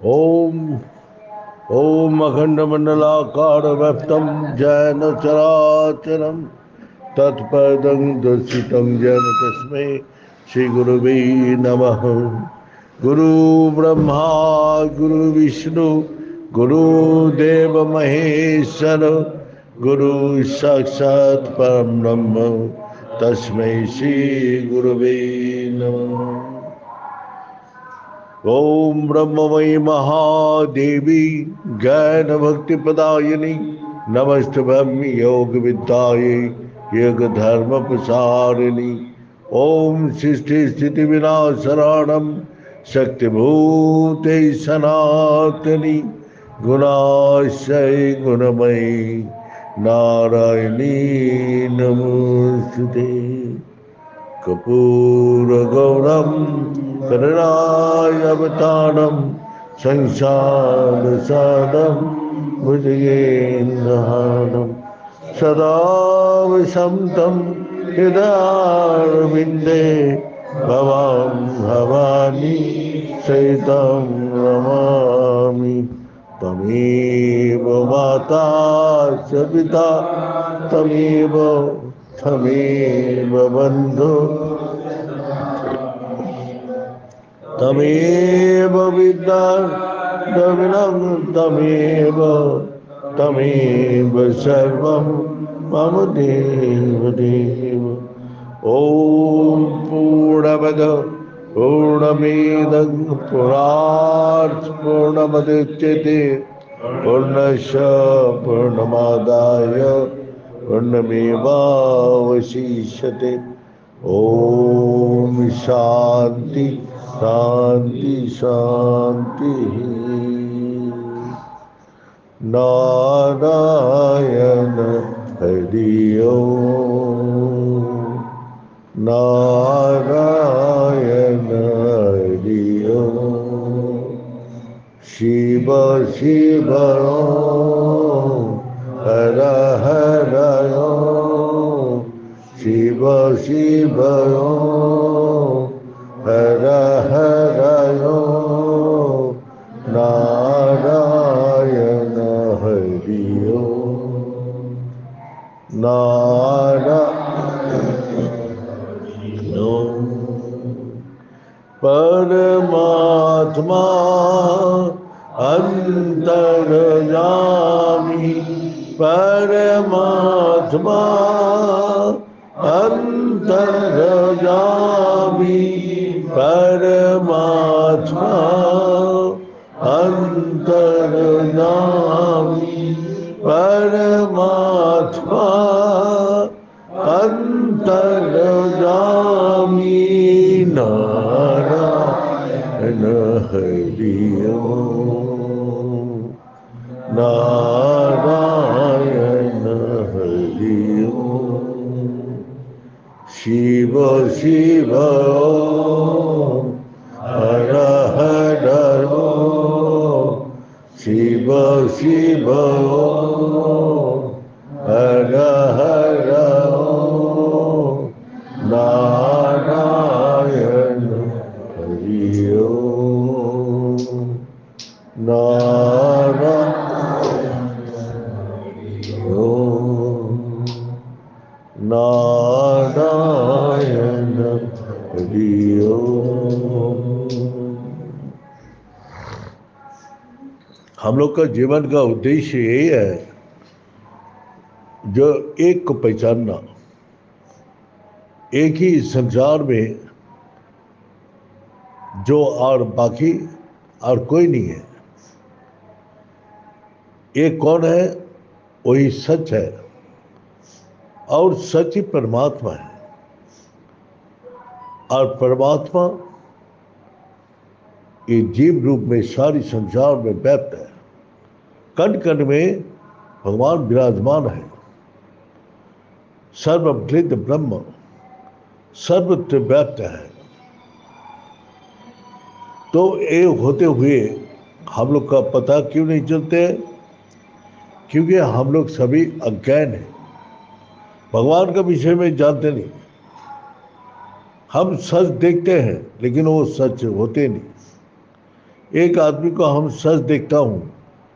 ओम ओम अखंडमंडलाकारव्याप्तं जैन चराचरं तत्पदं दर्शितं जैन तस्मै श्रीगुरुवे नमः। गुरु ब्रह्मा गुरु विष्णु गुरुदेव महेश्वर गुरु साक्षात् परम ब्रह्म तस्मै श्री गुरुवे नमः। ओम ब्रह्ममयी महादेवी ज्ञान भक्ति प्रदायिनी नमस्तभ्यं योग विद्याये योग धर्म प्रसारिणी। ओम सृष्टि स्थिति विनाशरणं शक्तिभूते सनातनी गुणाश्रय गुणमयी नारायणी नमोस्तुते। कर्पूरगौरं करुणावतारं संसारसारं भुजगेन्द्रहारं सदा वसन्तं हृदयारविन्दे भवां भवानी सहितं नमामि। तमेव माता च पिता तमेव बन्धु तमेव विद्या तमेव सर्वं मम देव देव। ॐ पूर्णमद पूर्णमेदं पूर्णमुदच्यते पूर्णस्य पूर्णमादाय पूर्णमेवावशिष्यते। ओम शांति शांति शांति। नारायण हरि ओम नारायण हरि ओम शिव शिव ओम हर हर ओम शिव शिव ओम हर हर ओम नारायण हरि ओम नारायण ओम। परमात्मा अंतर्यामी परमात्मा अंतर्यामी परमात्मा अंतर्यामी परमात्मा अंतर्यामी नारायण हरि ओम नारायण हरि ओम शिव शिव ओम हर हर ओम शिव शिव ओम हर हर ओम नारायण हरि ओम नारायण ओम नारायण हरि ओम। हम लोग का जीवन का उद्देश्य यही है जो एक को पहचानना। एक ही संसार में जो और बाकी और कोई नहीं है। एक कौन है? वही सच है और सच ही परमात्मा है। और परमात्मा ये जीव रूप में सारी संसार में व्याप्त है। कण कण में भगवान विराजमान है। सर्वभृत ब्रह्म सर्वत्र व्याप्त है। तो ये होते हुए हम लोग का पता क्यों नहीं चलते? क्योंकि हम लोग सभी अज्ञान हैं, भगवान के विषय में जानते नहीं। हम सच देखते हैं लेकिन वो सच होते नहीं। एक आदमी को हम सच देखता हूँ,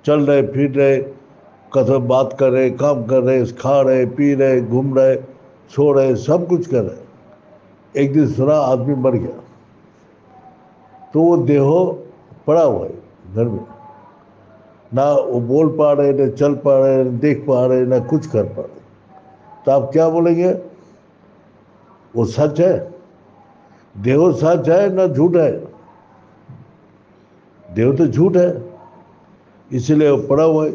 चल रहे फिर रहे, कथा बात कर रहे, काम कर रहे, खा रहे, पी रहे, घूम रहे, सो रहे, सब कुछ कर रहे। एक दिन सुना आदमी मर गया, तो वो देहो पड़ा हुआ है घर में, ना वो बोल पा रहे, ना चल पा रहे, ना देख पा रहे, ना कुछ कर पा रहे। तो आप क्या बोलेंगे? वो सच है? देहो सच है ना झूठ है? देहो तो झूठ है, इसलिए वो पड़ा हुआ है,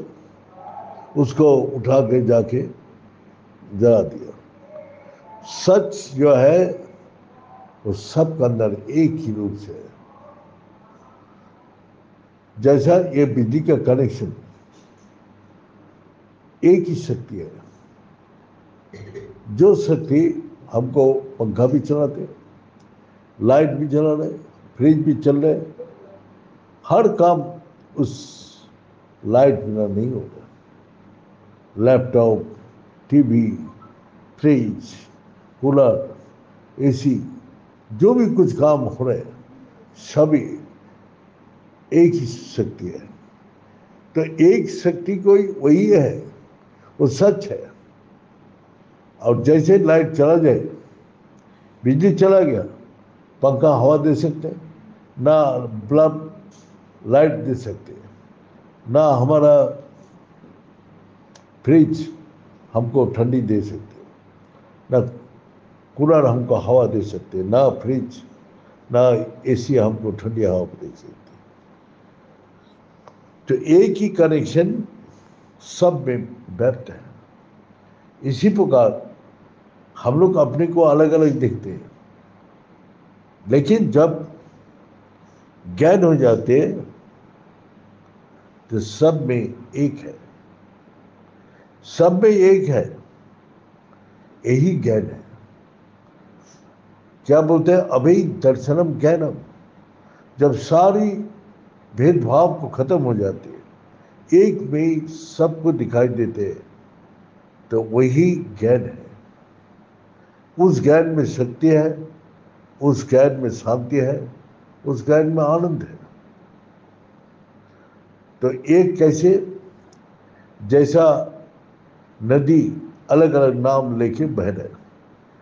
उसको उठा के जाके जला दिया। सच जो है वो सबके अंदर एक ही रूप से है। जैसा ये बिजली का कनेक्शन एक ही शक्ति है। जो शक्ति हमको पंखा भी चलाते, लाइट भी जला रहे, फ्रिज भी चल रहे, हर काम उस लाइट बिना नहीं होता। Laptop, TV, fridge, cooler, AC, जो भी कुछ काम हो रहे हैं, सभी एक ही शक्ति है। तो एक शक्ति कोई वही है, वो सच है। और जैसे लाइट चला जाए, बिजली चला गया, पंखा हवा दे सकते हैं ना, बल्ब लाइट दे सकते हैं ना, हमारा फ्रिज हमको ठंडी दे सकते ना, कूलर हमको हवा दे सकते ना, फ्रिज ना एसी हमको ठंडी हवा दे सकते। तो एक ही कनेक्शन सब में व्यक्त है। इसी प्रकार हम लोग अपने को अलग अलग देखते हैं, लेकिन जब ज्ञान हो जाते तो सब में एक है, सब में एक है, यही ज्ञान है। क्या बोलते हैं? अभय दर्शनम ज्ञानम। जब सारी भेदभाव को खत्म हो जाती है, एक में सबको दिखाई देते हैं, तो वही ज्ञान है। उस ज्ञान में शक्ति है, उस ज्ञान में शांति है, उस ज्ञान में आनंद है। तो एक कैसे? जैसा नदी अलग अलग नाम लेके बह रहे,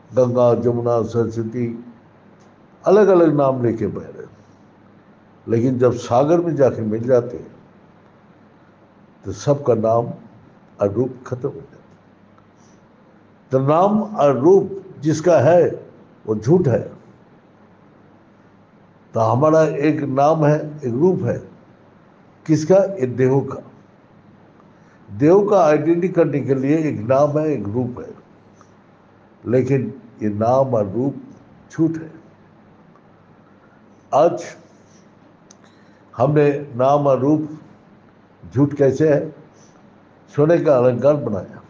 गंगा, जमुना, सरस्वती, अलग अलग नाम लेके बह रहे, लेकिन जब सागर में जाके मिल जाते हैं तो सबका नाम और रूप खत्म हो जाता है। तो नाम और रूप जिसका है वो झूठ है। तो हमारा एक नाम है, एक रूप है, किसका? ये देहो का। देहो का आइडेंटिटी करने के लिए एक नाम है, एक रूप है, लेकिन ये नाम और रूप झूठ है। आज हमने नाम और रूप झूठ कैसे है? सोने का अलंकार बनाया,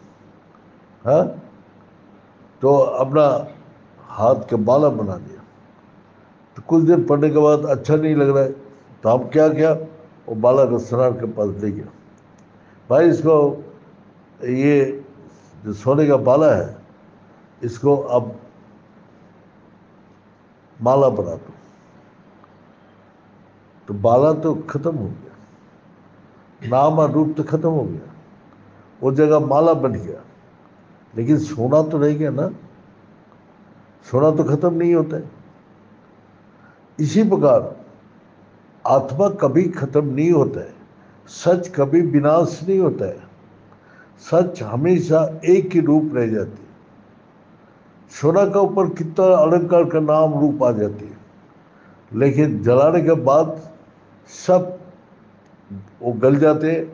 हाँ, तो अपना हाथ का बाला बना दिया। तो कुछ दिन पढ़ने के बाद अच्छा नहीं लग रहा है, तो हम क्या किया? वो बाला को सनार के पास ले गया, भाई इसको, ये जो सोने का बाला है, इसको अब माला बना दो। तो बाला तो खत्म हो गया, नाम और रूप तो खत्म हो गया, वो जगह माला बन गया, लेकिन सोना तो रह गया ना। सोना तो खत्म नहीं होता है। इसी प्रकार आत्मा कभी खत्म नहीं होता है, सच कभी विनाश नहीं होता है, सच हमेशा एक ही रूप रह जाती है। सोना का ऊपर कितना अलंकार का नाम रूप आ जाती है, लेकिन जलाने के बाद सब वो गल जाते हैं,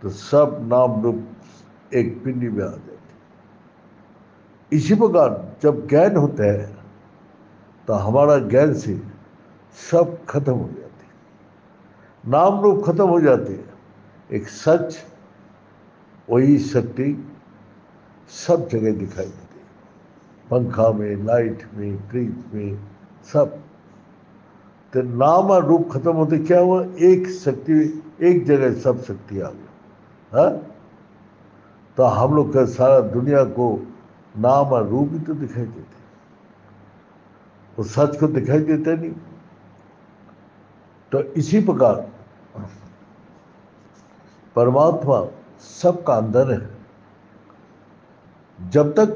तो सब नाम रूप एक पिंडी में आ जाते हैं। इसी प्रकार जब ज्ञान होता है तो हमारा ज्ञान से सब खत्म हो जाते हैं, नाम रूप खत्म हो जाते हैं, एक सच, वही शक्ति सब जगह दिखाई देती है, पंखा में, लाइट में, फ्रिज में, सब। तो नाम और रूप खत्म होते क्या हुआ? एक शक्ति, एक जगह सब शक्ति आ गई, हाँ। तो हम लोग का सारा दुनिया को नाम और रूप ही तो दिखाई देते, वो सच को दिखाई देता नहीं। तो इसी प्रकार परमात्मा सबका अंदर है। जब तक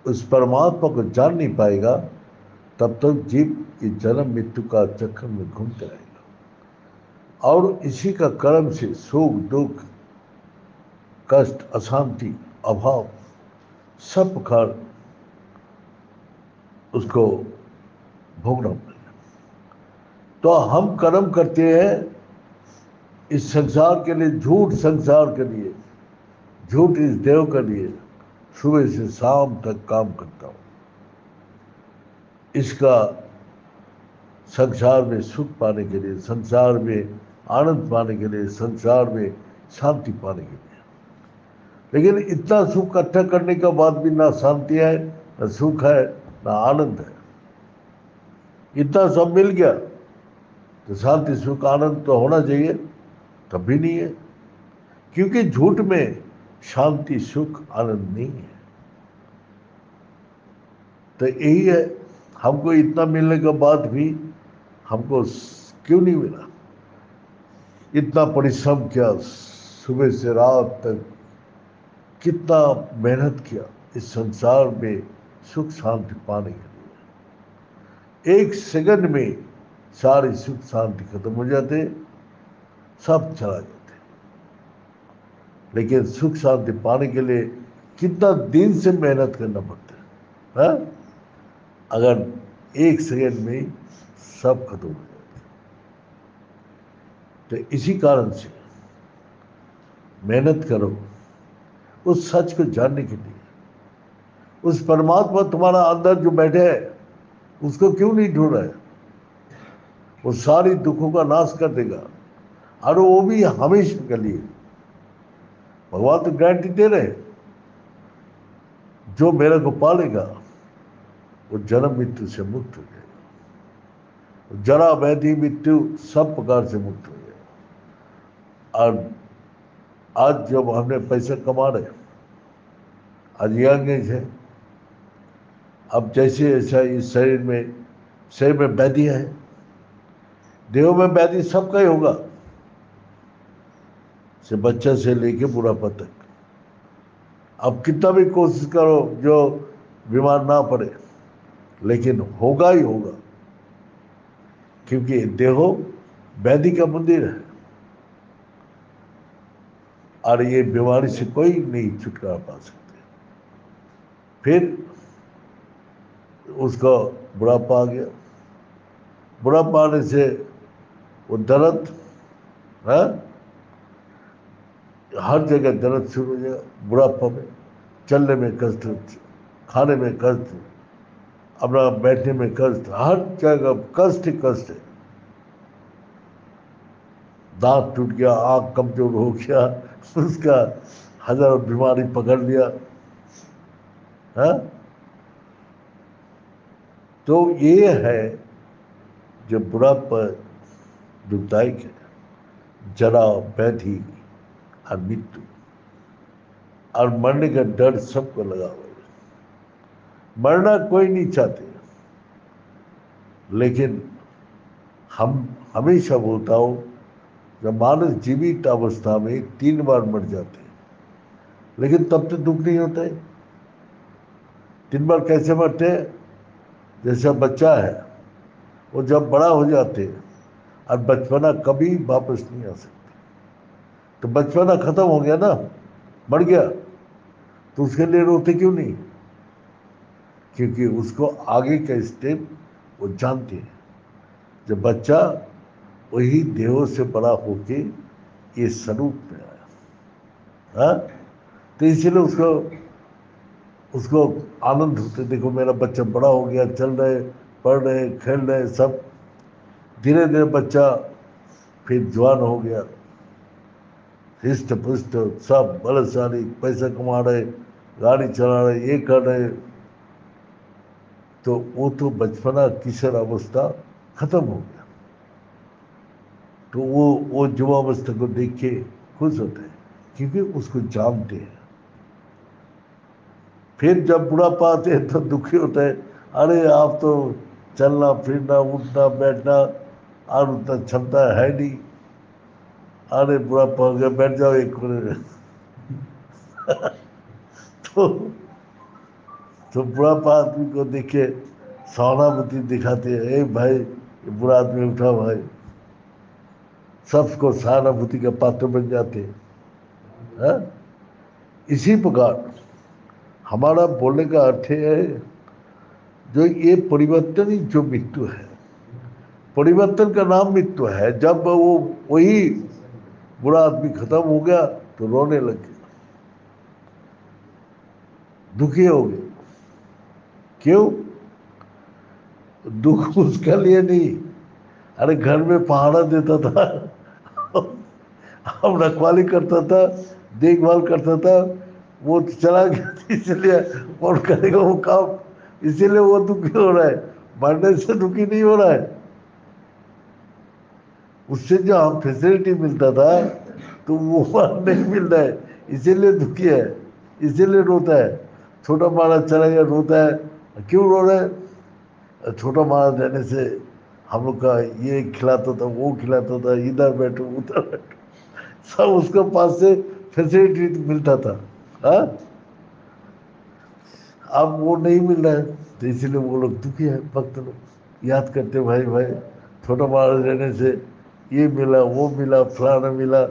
उस परमात्मा को जान नहीं पाएगा तब तक जीव इस जन्म मृत्यु का चक्कर में घूमते रहेगा और इसी का कर्म से सुख दुख कष्ट अशांति अभाव सब प्रकार उसको भोगना पड़ेगा। तो हम कर्म करते हैं इस संसार के लिए, झूठ संसार के लिए, झूठ इस देव के लिए सुबह से शाम तक काम करता हूं। इसका संसार में सुख पाने के लिए, संसार में आनंद पाने के लिए, संसार में शांति पाने के लिए। लेकिन इतना सुख इकट्ठा करने के बाद भी ना शांति है, ना सुख है, ना आनंद है। इतना सब मिल गया तो शांति सुख आनंद तो होना चाहिए, तब भी नहीं है, क्योंकि झूठ में शांति सुख आनंद नहीं है। तो यही है, हमको इतना मिलने के बाद भी हमको क्यों नहीं मिला? इतना परिश्रम किया, सुबह से रात तक कितना मेहनत किया इस संसार में सुख शांति पाने के लिए। एक सेकंड में सारी सुख शांति खत्म हो जाते, सब चला जाते। लेकिन सुख शांति पाने के लिए कितना दिन से मेहनत करना पड़ता है, अगर एक सेकंड में सब खत्म हो जाते। तो इसी कारण से मेहनत करो उस सच को जानने के लिए। उस परमात्मा तुम्हारा अंदर जो बैठे है उसको क्यों नहीं ढूंढ रहे? वो सारी दुखों का नाश कर देगा, और वो भी हमेशा के लिए। भगवान तो गारंटी दे रहे, जो मेरे को पालेगा वो जन्म मृत्यु से मुक्त हो जाएगा, जरा व्याधि मृत्यु सब प्रकार से मुक्त हो जाएगा। और आज जब हमने पैसा कमा रहे, आज यंग एज है, अब जैसे ऐसा इस शरीर में व्याधि है, देह में व्याधि सबका ही होगा, से बच्चा से लेके बुढ़ापा तक। अब कितना भी कोशिश करो जो बीमार ना पड़े, लेकिन होगा ही होगा, क्योंकि देहो व्याधि का मंदिर है, और ये बीमारी से कोई नहीं छुटकारा पा सकते। फिर उसका बुढ़ापा आ गया, बुढ़ापा आने से वो दर्द है, हर जगह दर्द शुरू हो जाएगा। बुढ़ापा में चलने में कष्ट, खाने में कष्ट, अपना बैठने में कष्ट, हर जगह कष्ट ही कष्ट है। दांत टूट गया, आँख कमजोर हो गया, उसका हजारों बीमारी पकड़ लिया है। तो ये है जो बुढ़ापा दुखदायक है, जरा व्याधि और मृत्यु और मरने का डर सबको लगा हुआ है। मरना कोई नहीं चाहते, लेकिन हम हमेशा बोलता हूं, जब मानव जीवित अवस्था में 3 बार मर जाते हैं, लेकिन तब तो दुख नहीं होता है। 3 बार कैसे मरते हैं? जैसा बच्चा है, वो जब बड़ा हो जाते हैं, और बचपना कभी वापस नहीं आ सकती, तो बचपना खत्म हो गया ना, मर गया, तो उसके लिए रोते क्यों नहीं? क्योंकि उसको आगे का स्टेप वो जानते हैं। जब बच्चा वही देहों से बड़ा होके ये स्वरूप में आया, हाँ? तो इसीलिए उसको आनंद होते, देखो मेरा बच्चा बड़ा हो गया, चल रहे, पढ़ रहे, खेल रहे सब। धीरे धीरे बच्चा फिर जवान हो गया, हिस्ट पुष्ट सब बलशाली, पैसा कमा रहे, गाड़ी चला रहे, ये कर रहे, तो वो तो बचपना किशोर अवस्था खत्म हो गया। तो वो युवावस्था को देख के खुश होते हैं, क्योंकि उसको जानते हैं। फिर जब बुढ़ापा आते हैं तो दुखी होते हैं, अरे आप तो चलना फिरना उठना बैठना और उतना क्षमता है नहीं। अरे बुरा पहुंच गया, बैठ जाओ एक कोने में। तो तो बुढ़ापा आदमी को देख के सहानुभूति दिखाते हैं, ए भाई ये बुरा आदमी उठा भाई, सबको सहानुभूति का पात्र बन जाते हैं। हाँ? इसी प्रकार हमारा बोलने का अर्थ है, जो ये परिवर्तन ही जो मृत्यु है, परिवर्तन का नाम मृत्यु है। जब वो वही बुरा आदमी खत्म हो गया तो रोने लग गया, दुखी हो गए। क्यों? दुख उसके लिए नहीं, अरे घर में पहाड़ा देता था, हम रखवाली करता था, देखभाल करता था, वो तो चला गया, इसलिए कौन करेगा वो काम, इसीलिए वो दुखी हो रहा है। मरने से दुखी नहीं हो रहा है, उससे जो हम फैसिलिटी मिलता था तो वो नहीं मिल रहा है, इसीलिए दुखी है, इसीलिए रोता है। छोटा महाराज चला गया, रोता है। क्यों रो रहा है? छोटा महाराज रहने से हम लोग का ये खिलाता था, वो खिलाता था, इधर बैठो उधर बैठो, सब उसके पास से फैसिलिटी मिलता था। हाँ? अब वो नहीं मिल रहा है, तो इसीलिए वो लोग दुखी है। भक्त लोग याद करते, भाई भाई छोटा महाराज रहने से ये मिला, वो मिला, फलाना मिला।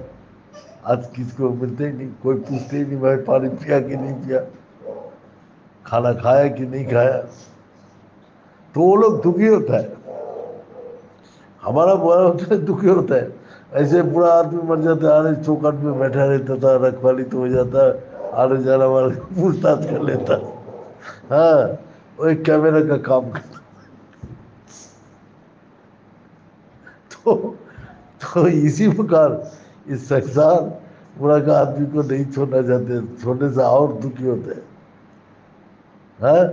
आज किसको मिलते ही नहीं, कोई पूछते ही नहीं, भाई पानी पिया कि नहीं पिया, खाना खाया कि नहीं खाया। तो वो लोग दुखी होता है, हमारा बुरा होता है, दुखी होता है। ऐसे बुरा आदमी मर जाता है, अरे चौखट में बैठा रहता था, रखवाली तो हो जाता, आने जाना वाला पूछताछ कर लेता। हाँ, वो एक कैमरा का काम करता। तो तो इसी प्रकार इस संसार बुरा का आदमी को नहीं छोड़ना चाहते, छोड़ने से और दुखी होते हैं। हाँ?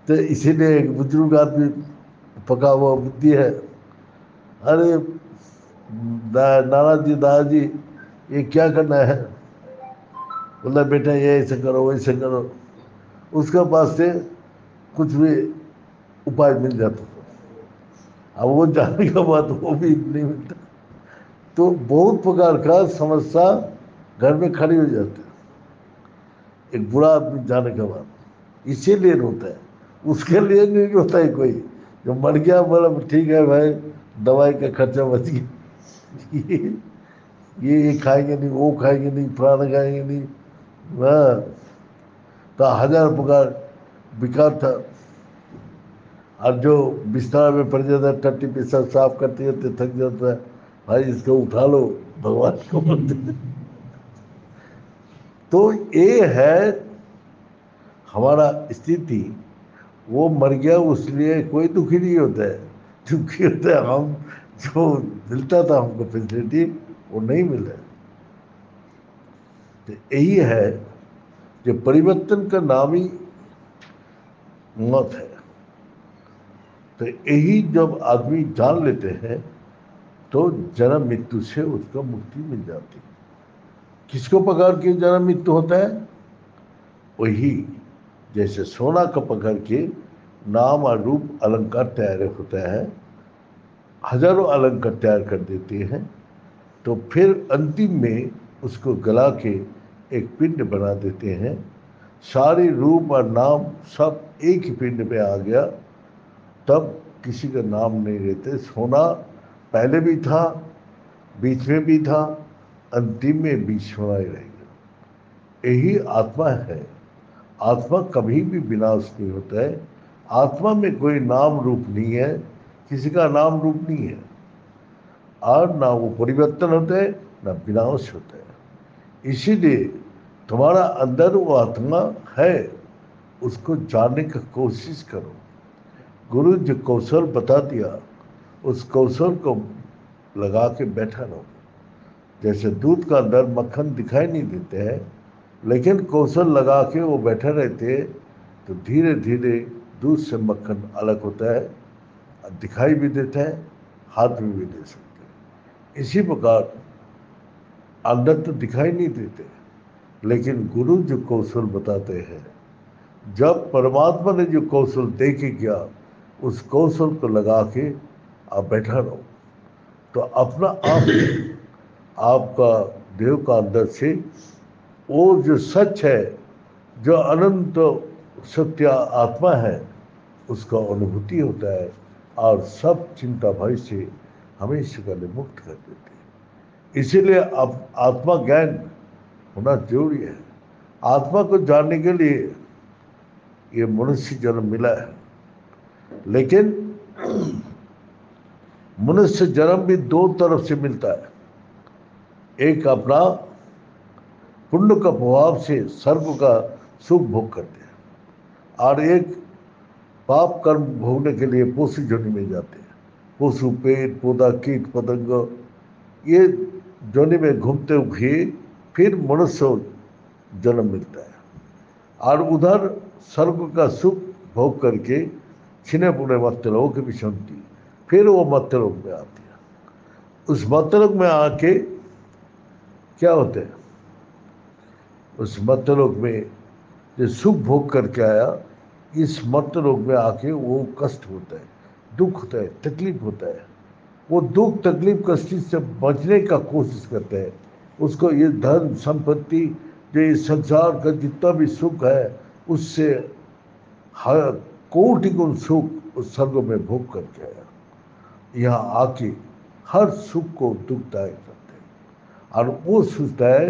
तो इसीलिए एक बुजुर्ग आदमी, पका हुआ बुद्धि है, अरे नाना जी, दादाजी ये क्या करना है? बोला बेटा ये ऐसे करो, वैसे करो। उसके पास से कुछ भी उपाय मिल जाता था। अब वो जाने के बाद वो भी नहीं मिलता। तो बहुत प्रकार का समस्या घर में खड़ी हो जाती है एक बुरा आदमी जाने के बाद। इसीलिए रोता है, उसके लिए नहीं रोता है कोई। जो मर गया बोला ठीक है भाई, दवाई का खर्चा बच गया, ये खाएंगे नहीं, वो खाएंगे नहीं, फलाना खाएंगे नहीं। हाँ, तो हजार प्रकार विकार था। और जो बिस्तर में पड़ जाता है, टट्टी पेशाब साफ करते करते थक जाता है, भाई इसको उठा लो, भगवान को बोलते। तो ये है हमारा स्थिति। वो मर गया, उसलिए कोई दुखी नहीं होता है, दुखी होता है हम, जो मिलता था हमको फैसिलिटी वो नहीं मिला। तो यही है कि परिवर्तन का नाम ही मौत है। तो यही जब आदमी जान लेते हैं तो जन्म मृत्यु से उसको मुक्ति मिल जाती है। किसको पकड़ के जन्म मृत्यु होता है? वही जैसे सोना को पकड़ के नाम और रूप अलंकार तैयार होता है, हजारों अलंकार तैयार कर देते हैं, तो फिर अंतिम में उसको गला के एक पिंड बना देते हैं। सारे रूप और नाम सब एक ही पिंड में आ गया, तब किसी का नाम नहीं लेते। सोना पहले भी था, बीच में भी था, अंतिम में भी सोना ही रहेगा। यही आत्मा है। आत्मा कभी भी विनाश नहीं होता है। आत्मा में कोई नाम रूप नहीं है, किसी का नाम रूप नहीं है, और ना वो परिवर्तन होते हैं ना विनाश होता है। इसीलिए तुम्हारा अंदर वो आत्मा है, उसको जानने की कोशिश करो। गुरु जो कौशल बता दिया, उस कौशल को लगा के बैठा रहो। जैसे दूध का अंदर मक्खन दिखाई नहीं देते हैं, लेकिन कौशल लगा के वो बैठे रहते हैं, तो धीरे धीरे दूध से मक्खन अलग होता है, दिखाई भी देता है, हाथ में भी दे सकते हैं। इसी प्रकार अंदर तो दिखाई नहीं देते, लेकिन गुरु जो कौशल बताते हैं, जब परमात्मा ने जो कौशल दे के गया, उस कौशल को लगा के आप बैठा रहो, तो अपना आप आपका देव का अंदर से वो जो सच है, जो अनंत सत्य आत्मा है, उसका अनुभूति होता है और सब चिंता भय से हमेशा के लिए मुक्त कर देते हैं। इसीलिए अब आत्मा ज्ञान होना जरूरी है। आत्मा को जानने के लिए ये मनुष्य जन्म मिला है, लेकिन मनुष्य जन्म भी दो तरफ से मिलता है। एक अपना पुण्य का प्रभाव से स्वर्ग का सुख भोग करते हैं, और एक पाप कर्म भोगने के लिए पशु जोनि में जाते हैं। पशु, पेड़ पौधा, कीट पतंग, ये जोनि में घूमते हुए फिर मनुष्य जन्म मिलता है, और उधर स्वर्ग का सुख भोग करके छिने पुणे मर्त्यलोक की शांति, फिर वो मर्त्यलोक में आती है। उस मर्त्यलोक में आके क्या होते हैं, उस मर्त्यलोक में जो सुख भोग करके आया, इस मर्त्यलोक में आके वो कष्ट होता है, दुख होता है, तकलीफ होता है। वो दुख तकलीफ कष्ट से बचने का कोशिश करते हैं। उसको ये धन संपत्ति, जो इस संसार का जितना भी सुख है, उससे हर कोटि गुण सुख उस स्वर्ग में भोग करके आया। यहाँ आके हर सुख को दुखदायक करते हैं, और वो सोचता है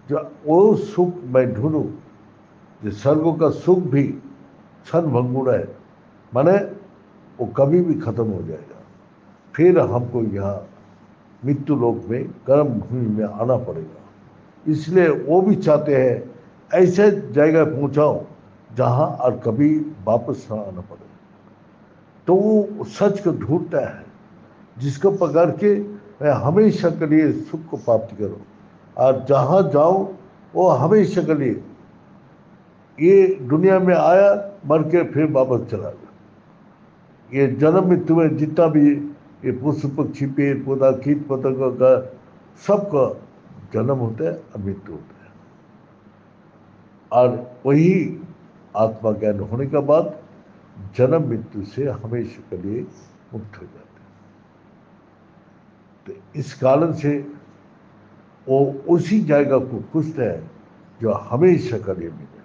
जो वो सुख मैं ढूंढूं, जो स्वर्ग का सुख भी क्षण भंगुर है, माने वो कभी भी खत्म हो जाएगा। फिर हमको यहाँ मृत्यु लोक में, कर्म भूमि में आना पड़ेगा। इसलिए वो भी चाहते हैं ऐसे जगह पहुंचाओ जहां और कभी वापस ना आना पड़े। तो वो सच को ढूंढता है, जिसको पकड़ के मैं हमेशा के लिए सुख को प्राप्त करूं, और जहां जाऊं वो हमेशा के लिए, ये दुनिया में आया, मर के फिर वापस चला गया। ये जन्म मृत्यु में जितना भी ये पशु पक्षी, पेड़ पौधा, कीट पतंग का सबका जन्म होता है और मृत्यु होता है, और वही आत्मा ज्ञान होने के बाद जन्म मृत्यु से हमेशा के लिए मुक्त हो जाते हैं। तो इस कारण से वो उसी जगह को खुजते हैं जो हमेशा के लिए मिले।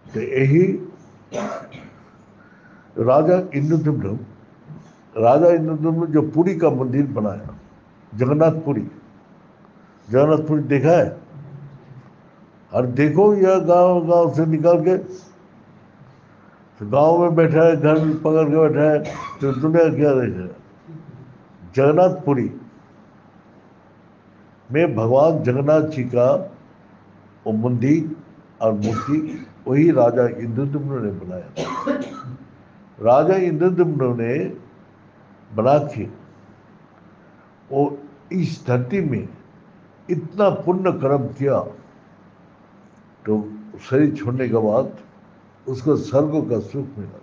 तो यही राजा इंद्रदुम्न, राजा इंद्रदुम्न जो पुरी का मंदिर बनाया, जगन्नाथपुरी, जगन्नाथपुरी देखा है? और देखो यह गांव गांव से निकल के, तो गांव में बैठा है, घर में पकड़ के बैठा है, तो दुनिया क्या देख रहा है? जगन्नाथपुरी में भगवान जगन्नाथ जी का वो मंदिर और मूर्ति वही राजा इंद्रदुम्न ने बनाया। राजा इंद्रदुम्न ने बना के वो इस धरती में इतना पुण्य कर्म किया, तो शरीर छोड़ने के बाद उसको स्वर्ग का सुख मिला।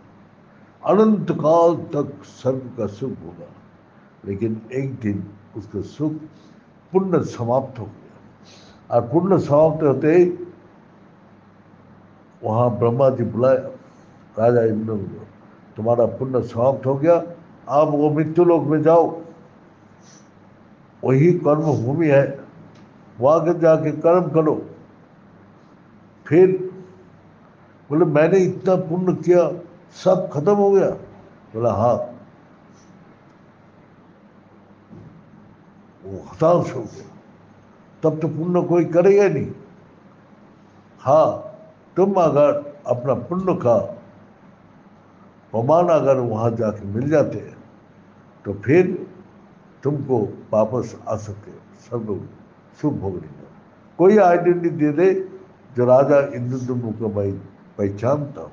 अनंत काल तक स्वर्ग का सुख होगा, लेकिन एक दिन उसका सुख पुण्य समाप्त हो गया, और पुण्य समाप्त होते ही वहां ब्रह्मा जी बुलाया राजा इंद्र को, तुम्हारा पुण्य समाप्त हो गया, आप वो मृत्यु लोक में जाओ, वही कर्म भूमि है, वहां के जाके कर्म करो। फिर बोले मैंने इतना पुण्य किया, सब खत्म हो गया? बोला हाँ। वो हताश हो गया, तब तो पुण्य कोई करेगा नहीं। हाँ, तुम अगर अपना पुण्य का प्रमाण अगर वहां जाके मिल जाते हैं, तो फिर तुमको वापस आ सकते हो सब लोग सुख भोगने का। कोई आइडेंटिटी दे दे जो राजा इंद्रदुम्न को मैं पहचानता हूं,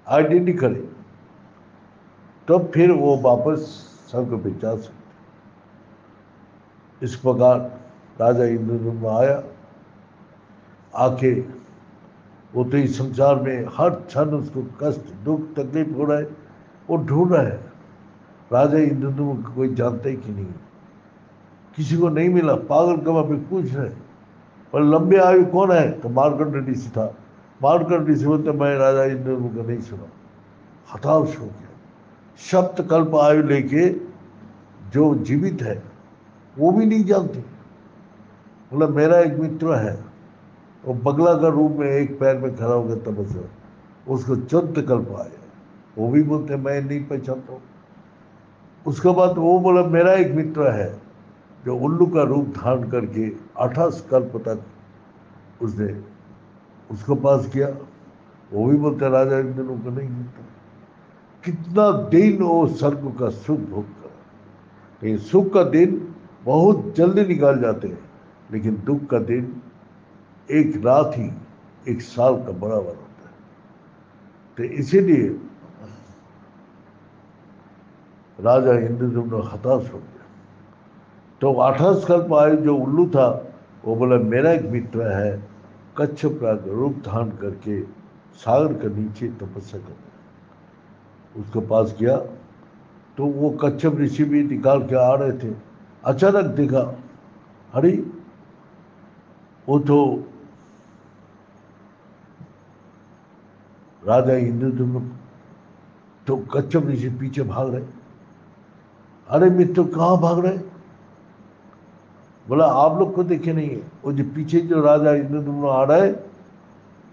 आइडेंटिटी करे, तब फिर वो वापस सबको पहचान सकते। इस प्रकार राजा इंद्रदुम्न आया, आके वो तो इस संसार में हर क्षण उसको कष्ट दुख तकलीफ हो रहा है, वो ढूंढ रहा है। राजा इंद्रदुम्न को कोई जानता ही कि नहीं, किसी को नहीं मिला, पागल कमा पे पूछ रहे। पर लंबे आयु कौन है? तो मार्कंड ऋषि था। मार्कंड ऋषि बोलते मैं राजा इंद्रदुम्न को नहीं सुना। हताश हो गया, सप्तकल्प आयु लेके जो जीवित है वो भी नहीं जानते। बोला मेरा एक मित्र है, वो बगला का रूप में एक पैर में खड़ा हो गया तपस्या, उसको 14 कल्प आए, वो भी बोलते मैं नहीं पहचानता हूँ। उसके बाद वो बोला मेरा एक मित्र है जो उल्लू का रूप धारण करके 28 कल्प तक उसने उसको पास किया, वो भी बोलते राजा इंद्र को नहीं मिलता। कितना दिन वो स्वर्ग का सुख भोग करा, लेकिन सुख का दिन बहुत जल्दी निकाल जाते हैं, लेकिन दुख का दिन एक रात ही 1 साल का बराबर होता है। तो इसीलिए राजा इंद्रद्युम्न हताश हो गया। तो 28 कल्प आयु जो उल्लू था वो बोला मेरा एक मित्र है, कच्छप का रूप धारण करके सागर के नीचे तपस्या कर रहा है। उसके पास गया तो वो कच्छप ऋषि भी निकाल के आ रहे थे। अचानक देखा, अरे वो तो राजा इंद्रद्युम्न, तो कच्छप ऋषि पीछे भाग रहे। अरे मित्र कहाँ भाग रहे? बोला आप लोग को देखे नहीं है, वो जो पीछे जो राजा इंद्रद्युम्न आ रहा है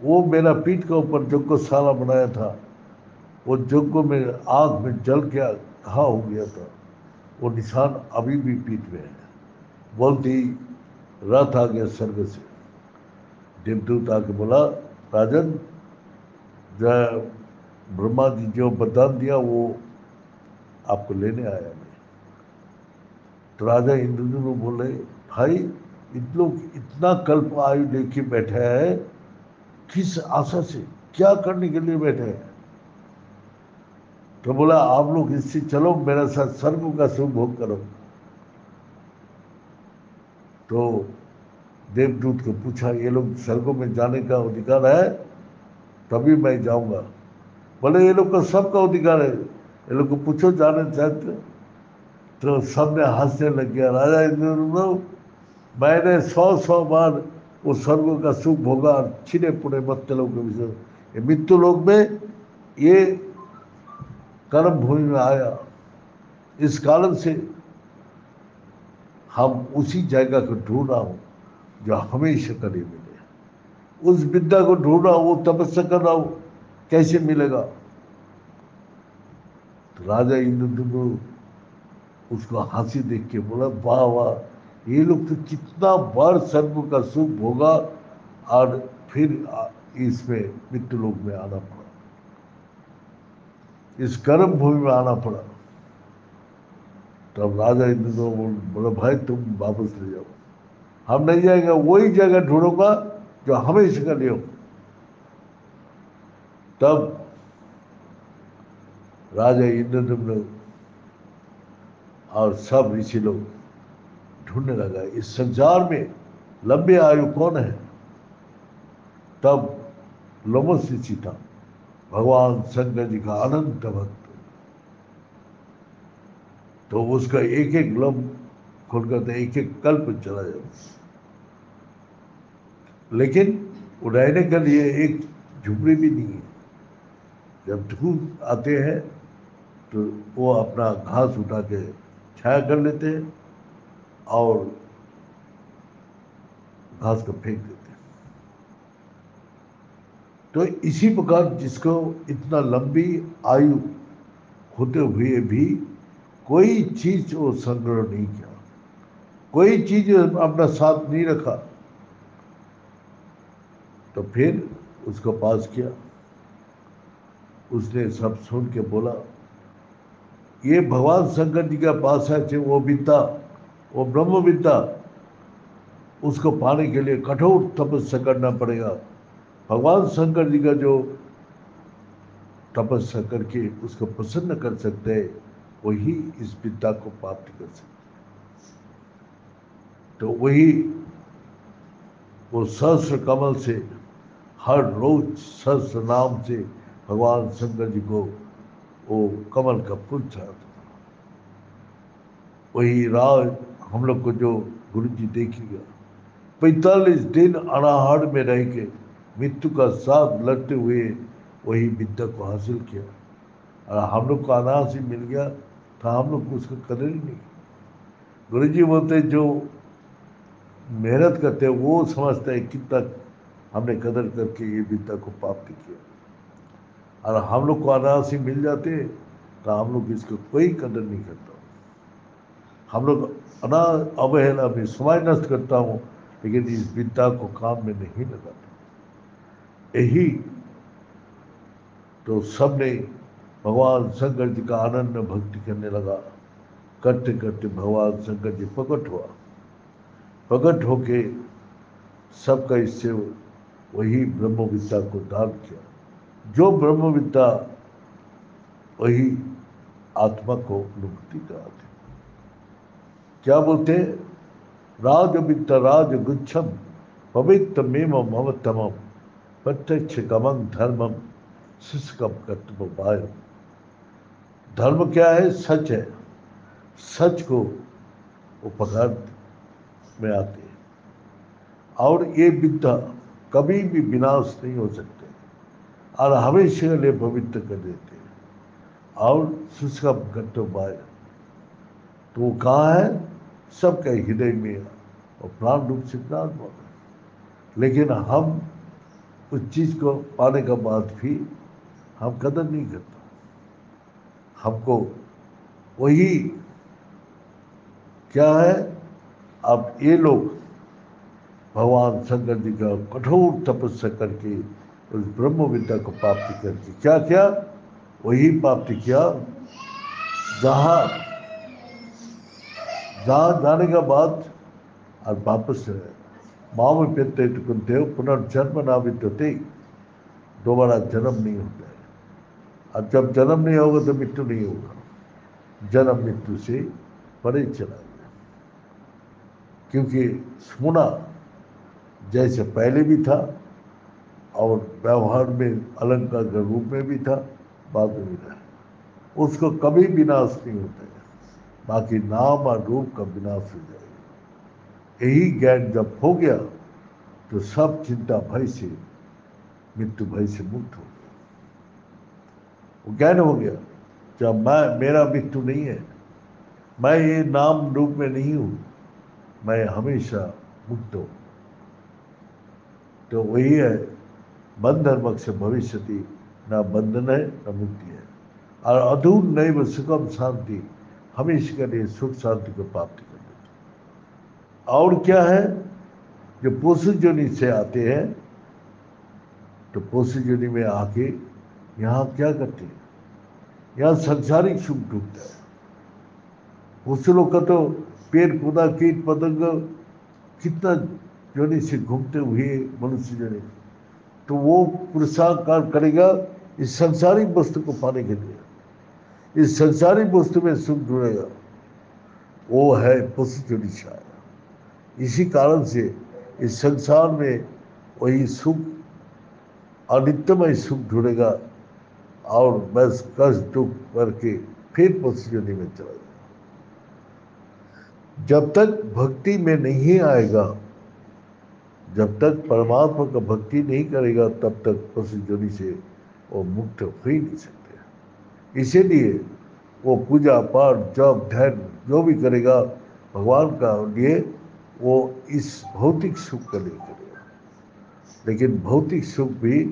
वो मेरा पीठ के ऊपर यज्ञशाला बनाया था, वो यज्ञ में आग में जल के कहा हो गया था, वो निशान अभी भी पीठ में है। बोलती रथ आ गया स्वर्ग से। देवदूत आके बोला राजन, जो ब्रह्मा जी जो वरदान दिया वो आपको लेने आया मैं। तो राजा इंद्रद्युम्न बोले भाई इतना कल्प आयु लेके बैठा है, किस आशा से, क्या करने के लिए बैठे हैं? तो बोला आप लोग इससे चलो मेरे साथ स्वर्ग का सुख भोग करो। तो देवदूत को पूछा ये लोग स्वर्ग में जाने का अधिकार है? तभी मैं जाऊंगा। बोले ये लोग का सबका अधिकार है, ये लोग को पूछो जाने चाहते। तो सबने हंसने लग गया। राजा इंद्रद्युम्न, मैंने 100 बार वो स्वर्ग का सुख भोगा, छिने पुणे मत्तलों के विषय, ये मृत्यु लोक में ये कर्म भूमि में आया, इस कारण से हम उसी जगह को ढूंढ रहा हूँ जो हमेशा कभी मिले, उस विद्या को ढूंढ रहा हूँ, वो तपस्या कर रहा हूँ, कैसे मिलेगा? तो राजा इंद्रद्युम्न उसको हंसी देख के बोला वाह वाह, ये लोग तो कितना बार स्वर्ग का सुख भोगा और फिर इसमें मृत्यु लोक में आना पड़ा, इस कर्म भूमि में आना पड़ा। तब राजा इंद्रद्युम्न बोला भाई तुम वापस ले जाओ, हम नहीं जाएंगे, वही जगह ढूंढूंगा जो हमेशा का लिए हो। तब राजा इंद्रद्युम्न और सब ऋषि लोग ढूंढने लगा इस संसार में लंबे आयु कौन है। तब लोमस ऋषि था, भगवान शंकर जी का अनंत भक्त, तो उसका एक एक लम्ब खोलकर तो एक एक कल्प चला जाता, लेकिन वो रहने के लिए एक झुपड़ी भी नहीं है। जब धूप आते हैं तो वो अपना घास उठा के छाया कर लेते हैं और घास को फेंक देते हैं। तो इसी प्रकार जिसको इतना लंबी आयु होते हुए भी कोई चीज वो संग्रह नहीं किया, कोई चीज अपना साथ नहीं रखा, तो फिर उसको पास किया। उसने सब सुन के बोला ये भगवान शंकर जी के पास है वो विद्या, वो ब्रह्म विद्या, उसको पाने के लिए कठोर तपस्या करना पड़ेगा। भगवान शंकर जी का जो तपस्या करके उसको प्रसन्न कर सकते हैं वही इस विद्या को प्राप्त कर सकते। तो वही वो सहस्र कमल से हर रोज सहस्र नाम से भगवान शंकर जी को वो कमल का फूल चढ़ाता था। वही राज हम लोग को जो गुरु जी देखिएगा 45 दिन अनाहार में रह के मृत्यु का साथ लड़ते हुए वही विद्या को हासिल किया। और हम लोग को अनाज ही मिल गया तो हम लोग को उसका कदर ही नहीं। गुरु जी बोलते जो मेहनत करते हैं वो समझते हैं कितना हमने कदर करके ये विद्या को प्राप्त किया, और हम लोग को अनाज ही मिल जाते तो हम लोग इसको कोई कदर नहीं करता। हम लोग अना अवहेला में समय नष्ट करता हूँ, लेकिन इस विद्या को काम में नहीं लगाता। यही तो सबने भगवान शंकर जी का आनंद में भक्ति करने लगा। करते करते भगवान शंकर जी प्रकट हुआ। प्रकट होके सबका इससे वही ब्रह्म विद्या को दान किया। जो ब्रह्म विद्या वही आत्मा को अनुभूति कराते। क्या बोलते? राज विद्या राज गुच्छम पवित्र मेम ममतमम प्रत्यक्ष गमन धर्मम शुष्कम कर्तव्य। धर्म क्या है? सच है। सच को वो पकड़ में आते हैं, और ये विद्या कभी भी विनाश नहीं हो सकते, और हमेशा के लिए पवित्र कर देते हैं। और शुष्कम कर्तव्य तो वो कहाँ है? सबके हृदय में और प्राण रूप से विराजमान है। लेकिन हम उस चीज को पाने के बाद भी हम कदर नहीं करते। हमको वही क्या है, अब ये लोग भगवान शंकर जी का कठोर तपस्या करके उस ब्रह्म विद्या को प्राप्ति करके क्या किया? वही प्राप्ति किया जहाँ जहाँ जाने के बाद और वापस माम पेते देव पुनर्जन्म ना विद्यते। दोबारा जन्म नहीं होता है, और जब जन्म नहीं होगा तो मृत्यु नहीं होगा। जन्म मृत्यु से परे चला गया, क्योंकि सोना जैसे पहले भी था और व्यवहार में अलंकार के रूप में भी था, बाद में भी रहा, उसको कभी विनाश नहीं होता है। बाकी नाम और रूप का विनाश हो जाएगा। यही ज्ञान जब हो गया तो सब चिंता भय से, मृत्यु भय से मुक्त हो गया। वो ज्ञान हो गया जब मेरा मृत्यु नहीं है, मैं ये नाम रूप में नहीं हूं, मैं हमेशा मुक्त हूं। तो वही है बंधन मोक्ष भविष्यति, न बंधन है न मुक्ति है। और अधूर नैव सुखम शांति, हमेशा के लिए सुख शांति को प्राप्त कर देते। और क्या है? जो पोषु जोनि से आते हैं तो पोषु जोनि में आके यहाँ क्या करते हैं? यहाँ संसारिक सुख ढूंढता है। पोषु लोग का तो पेड़ पौधा कीट पतंग कितना जोनि से घूमते हुए मनुष्य जोनि, तो वो पुरुषाकार करेगा इस संसारिक वस्तु को पाने के लिए, इस संसारिक वस्तु में सुख ढूंढेगा। वो है पुरुष जोनि से आया। इसी कारण से इस संसार में वही सुख अनित्यमय सुख ढूंढेगा, और बस कष्ट दुख करके फिर पुरुष जोनि में चला जाएगा। जब तक भक्ति में नहीं आएगा, जब तक परमात्मा का भक्ति नहीं करेगा, तब तक पुरुष जोनि से वो मुक्त हो ही नहीं सकते। इसीलिए वो पूजा पाठ जप ध्यान जो भी करेगा भगवान का लिए, वो इस भौतिक सुख के लिए करेगा। लेकिन भौतिक सुख भी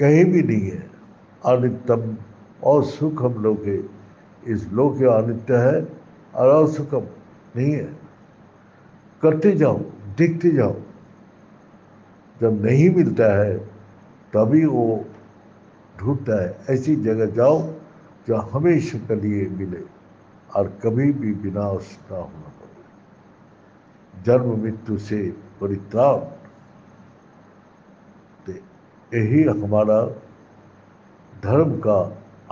कहीं भी नहीं है, अनित्यम और सुख हम लोग के इस लोक अनित्य है, और असुखम नहीं है। करते जाओ, देखते जाओ, जब नहीं मिलता है तभी वो ढूंढता है। ऐसी जगह जाओ जो हमेशा के लिए मिले और कभी भी विनाश ना होना पड़े, जन्म मृत्यु से परित्राण। यही हमारा धर्म का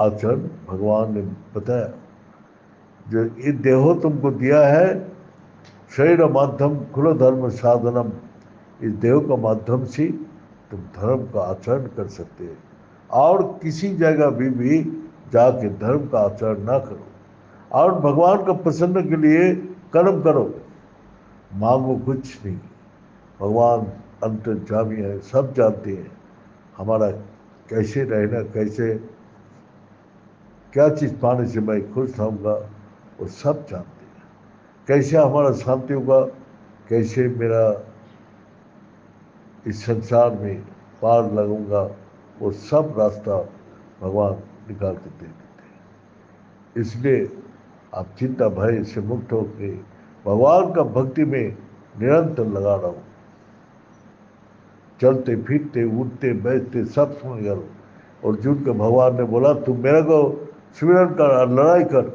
आचरण भगवान ने बताया। जो ये देहो तुमको दिया है, शरीर माध्यम कुल धर्म साधनम, इस देह का माध्यम से तुम धर्म का आचरण कर सकते हैं। और किसी जगह भी जाके धर्म का आचरण ना करो, और भगवान का प्रसन्न के लिए कर्म करो, मांगो कुछ नहीं। भगवान अंतर्यामी है, सब जानते हैं हमारा कैसे रहना, कैसे क्या चीज़ पाने से मैं खुश रहूँगा, वो सब जानते हैं। कैसे हमारा शांति होगा, कैसे मेरा इस संसार में पार लगूंगा, वो सब रास्ता भगवान निकाल के दे देते हैं। इसलिए आप चिंता भय से मुक्त होकर भगवान का भक्ति में निरंतर लगा रहो। चलते फिरते उठते बैठते सब सुन करो। अर्जुन को भगवान ने बोला तू मेरे को सुमिरन कर और लड़ाई कर,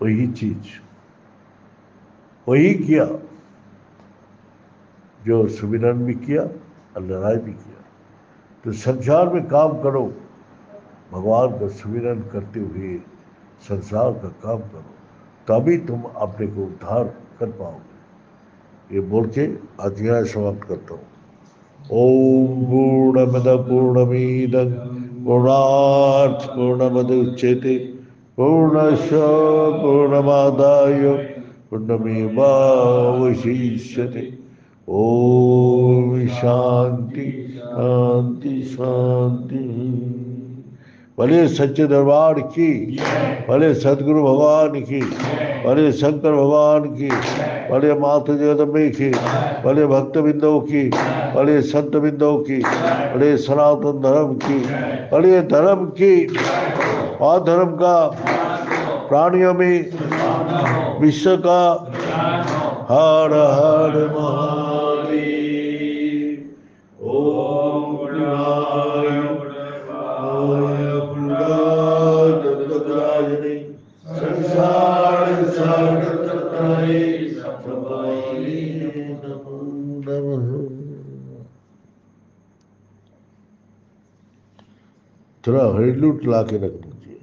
वही चीज वही किया, जो सुमिरन भी किया और लड़ाई भी किया। तो संसार में काम करो, भगवान का सुमिरन करते हुए संसार का काम करो, तभी तुम अपने को उद्धार कर पाओगे। ये बोल के आज यहाँ समाप्त करता हूँ। ओम पूर्णमद पूर्णमीदं पूर्णात् पूर्णमुदच्यते पूर्णस्य पूर्णमादाय पूर्णमेवावशिष्यते। ओम शांति शांति शांति। भले सच्चे दरबार की, भले सदगुरु भगवान की, भले शंकर भगवान की, भले माता जगदम्बे की, भले भक्त बिंदों की, भले संत बिंदों की, भले सनातन धर्म की, भले धर्म की और धर्म का प्राणियों में विश्व का हर हर महादेव। ओम गुणाय गुणाय संसार सागर तराय नमो नमः। थोड़ा हरिलूट ला के रख दीजिए।